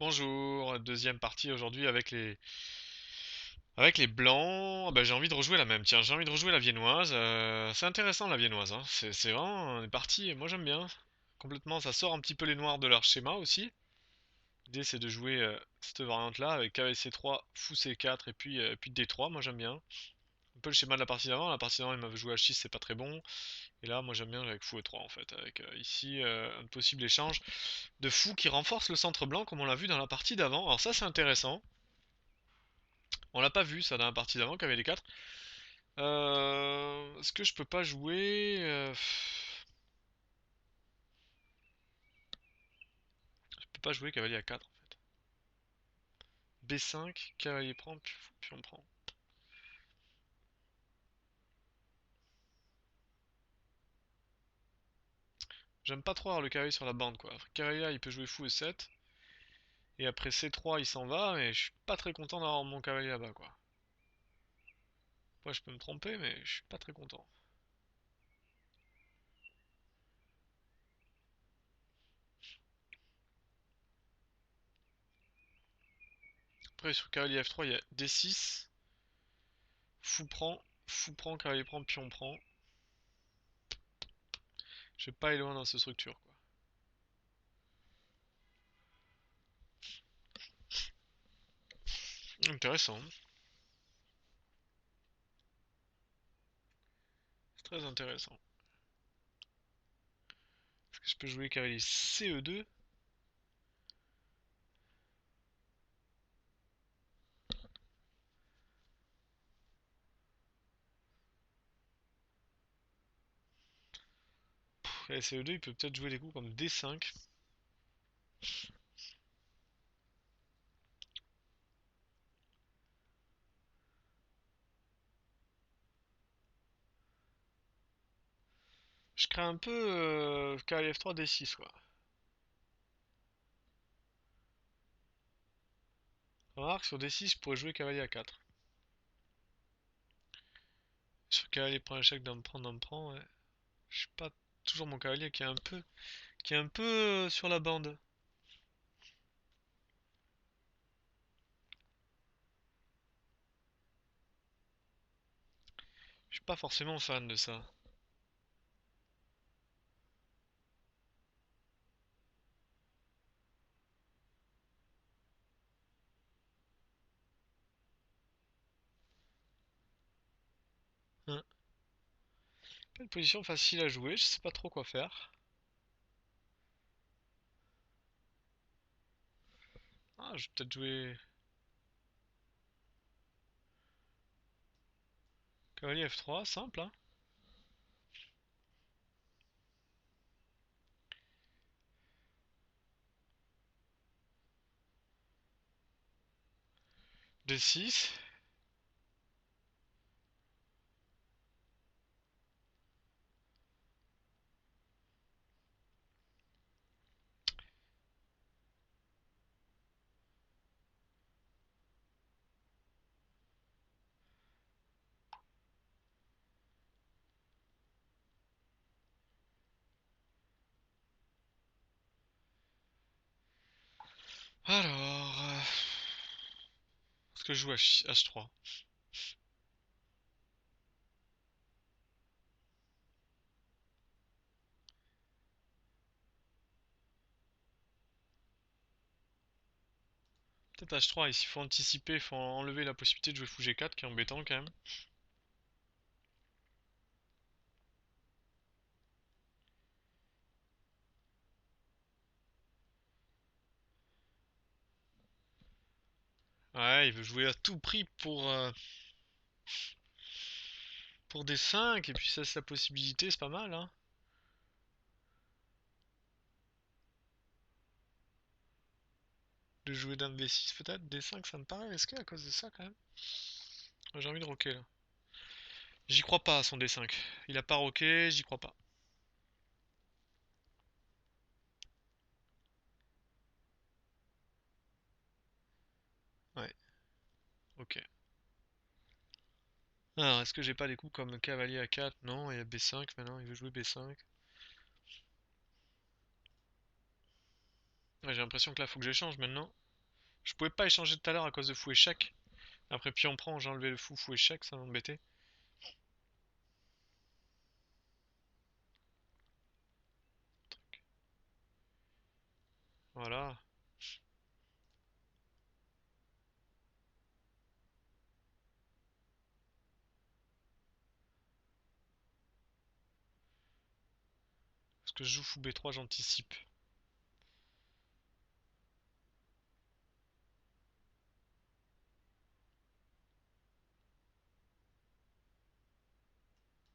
Bonjour, deuxième partie aujourd'hui avec les blancs. Ah bah, j'ai envie de rejouer la même. Tiens, j'ai envie de rejouer la viennoise. C'est intéressant la viennoise, hein. C'est vraiment une partie. Moi j'aime bien. Complètement, ça sort un petit peu les noirs de leur schéma aussi. L'idée c'est de jouer cette variante-là avec KVC3, fou C4 et puis D3. Moi j'aime bien. Un peu le schéma de la partie d'avant. La partie d'avant il m'avait joué H6, c'est pas très bon. Et là, moi j'aime bien avec fou E3 en fait. Avec ici un possible échange de fou qui renforce le centre blanc comme on l'a vu dans la partie d'avant. Alors ça c'est intéressant. On l'a pas vu ça dans la partie d'avant qu'avait les 4. Est-ce que je peux pas jouer Je peux pas jouer cavalier à 4 en fait. B5, cavalier prend, puis on prend. J'aime pas trop avoir le cavalier sur la bande quoi. Cavalier il peut jouer fou E7. Et après C3 il s'en va, mais je suis pas très content d'avoir mon cavalier là-bas quoi. Moi je peux me tromper, mais je suis pas très content. Après sur cavalier F3 il y a D6, fou prend, cavalier prend, pion prend. Je vais pas aller loin dans cette structure quoi. Intéressant, c'est très intéressant. Est-ce que je peux jouer cavalier CE2? Et CE2 il peut peut-être jouer des coups comme D5. Je crains un peu cavalier F3 D6 quoi. Remarque sur D6 je pourrais jouer cavalier A4. Sur cavalier prend échec d'un prend, ouais. Je suis pas toujours mon cavalier qui est un peu sur la bande. Je suis pas forcément fan de ça. Hein. Pas une position facile à jouer, je sais pas trop quoi faire. Ah, je vais peut-être jouer cavalier F3, simple hein. D6. Alors, est-ce que je joue H3? Peut-être H3, ici il faut anticiper, il faut enlever la possibilité de jouer fou G4 qui est embêtant quand même. Ouais, il veut jouer à tout prix pour des 5 et puis ça c'est la possibilité, c'est pas mal hein. De jouer dame V6 peut-être, D5 ça me paraît risqué à cause de ça quand même. J'ai envie de rocker là. J'y crois pas à son D5. Il a pas rocké, j'y crois pas. Ouais, ok. Alors, est-ce que j'ai pas des coups comme cavalier A4? Non, il y a B5 maintenant, il veut jouer B5. Ouais, j'ai l'impression que là faut que j'échange maintenant. Je pouvais pas échanger tout à l'heure à cause de fou échec. Après pion prend, j'ai enlevé le fou échec, ça m'embêtait. Voilà. Parce que je joue fou B3, j'anticipe.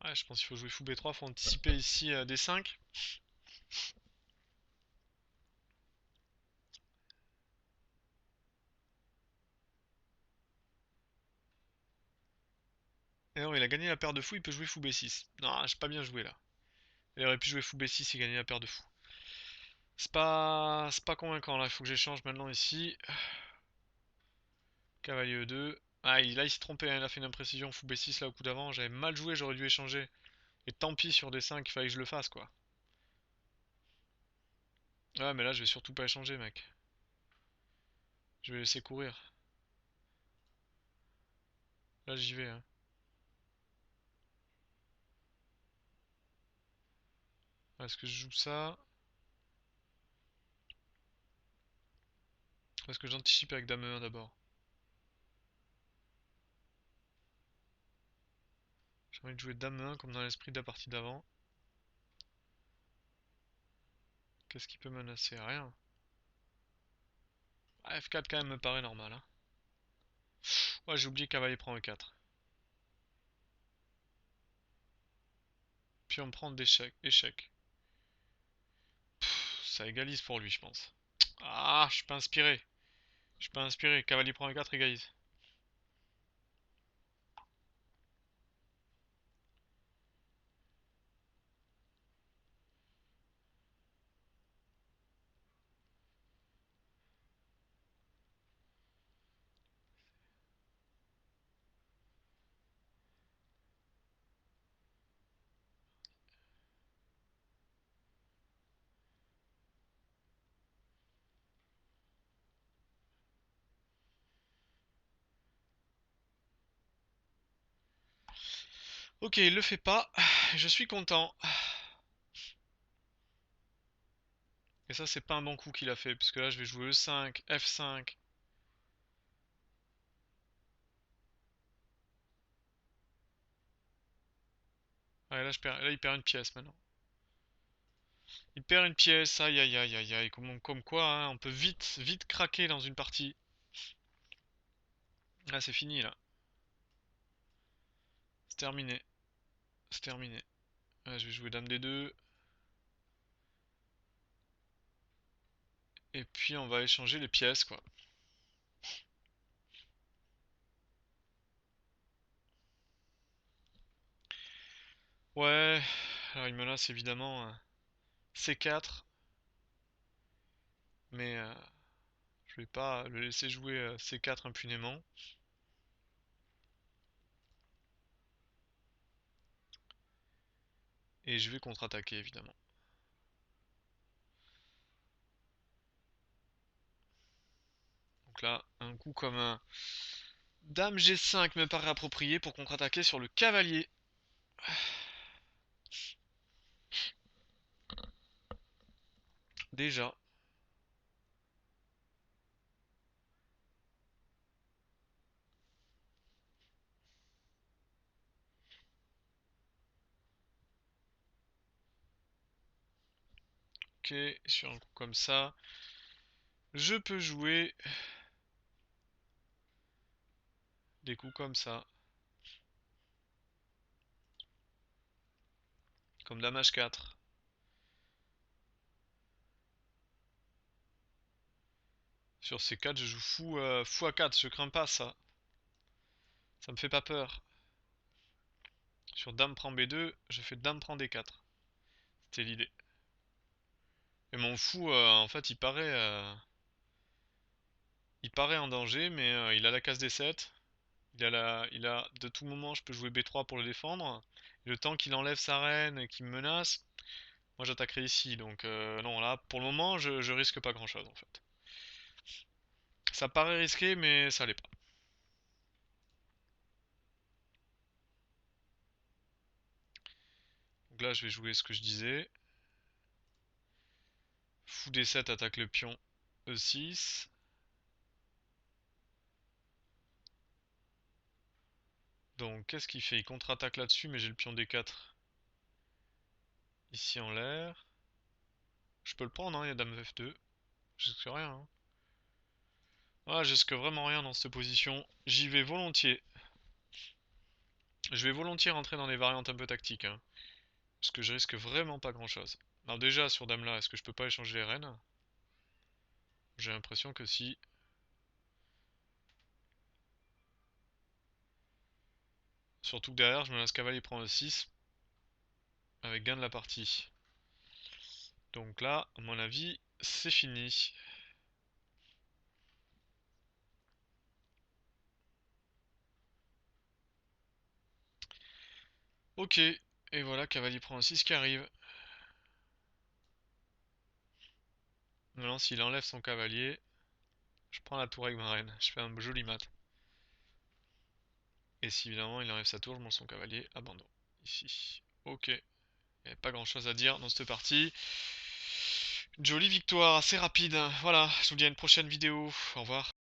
Ouais, je pense qu'il faut jouer fou B3, faut anticiper ici D5. Et non, il a gagné la paire de fou, il peut jouer fou B6. Non, j'ai pas bien joué là. Il aurait pu jouer fou B6 et gagner la paire de fou. C'est pas convaincant là, il faut que j'échange maintenant ici. Cavalier E2. Ah, là il s'est trompé, hein, il a fait une imprécision fou B6 là au coup d'avant. J'avais mal joué, j'aurais dû échanger. Et tant pis sur D5, il fallait que je le fasse quoi. Ouais, mais là je vais surtout pas échanger, mec. Je vais laisser courir. Là j'y vais, hein. Est-ce que je joue ça? Est-ce que j'anticipe avec Dame E1 d'abord? J'ai envie de jouer Dame E1 comme dans l'esprit de la partie d'avant. Qu'est-ce qui peut menacer? Rien. Ah, F4 quand même me paraît normal, hein. Ouais, j'ai oublié cavalier prend E4. Puis on prend d'échec. Échec. Ça égalise pour lui, je pense. Ah, je suis pas inspiré. Je suis pas inspiré. Cavalier prend E4 égalise. Ok, il le fait pas. Je suis content. Et ça, c'est pas un bon coup qu'il a fait, puisque là, je vais jouer E5, F5. Ouais, là, là, il perd une pièce maintenant. Il perd une pièce, aïe aïe aïe aïe aïe. Comme quoi, hein, on peut vite craquer dans une partie. Là, c'est fini, là. C'est terminé. C'est terminé. Ouais, je vais jouer Dame D2. Et puis, on va échanger les pièces, quoi. Ouais. Alors, il menace évidemment C4. Mais je vais pas le laisser jouer C4 impunément. Et je vais contre-attaquer, évidemment. Donc là, un coup comme un Dame G5 me paraît approprié pour contre-attaquer sur le cavalier. Déjà. Ok, sur un coup comme ça, je peux jouer des coups comme ça. Comme Dame H4. Sur C4, je joue fou A4, je crains pas ça. Ça me fait pas peur. Sur Dame prend B2, je fais Dame prend D4. C'était l'idée. Et mon fou, en fait, il paraît en danger, mais il a la case D7. De tout moment, je peux jouer B3 pour le défendre. Et le temps qu'il enlève sa reine et qu'il me menace, moi j'attaquerai ici. Donc non, là, pour le moment, je risque pas grand-chose en fait. Ça paraît risqué, mais ça l'est pas. Donc là, je vais jouer ce que je disais. Fou D7 attaque le pion E6. Donc, qu'est-ce qu'il fait? Il contre-attaque là-dessus, mais j'ai le pion D4 ici en l'air. Je peux le prendre, hein, il y a dame F2. Je risque rien, hein. Ah, je risque vraiment rien dans cette position. J'y vais volontiers. Je vais volontiers rentrer dans des variantes un peu tactiques, hein, parce que je risque vraiment pas grand-chose. Alors déjà, sur dame là, est-ce que je peux pas échanger les reines? J'ai l'impression que si. Surtout que derrière, je me laisse cavalier prend E6, avec gain de la partie. Donc là, à mon avis, c'est fini. Ok, et voilà, cavalier prend E6 qui arrive. Maintenant, s'il enlève son cavalier, je prends la tour avec ma reine. Je fais un joli mat. Et si évidemment il enlève sa tour, je monte son cavalier, abandon. Ici. Ok. Il n'y avait pas grand chose à dire dans cette partie. Jolie victoire, assez rapide. Voilà, je vous dis à une prochaine vidéo. Au revoir.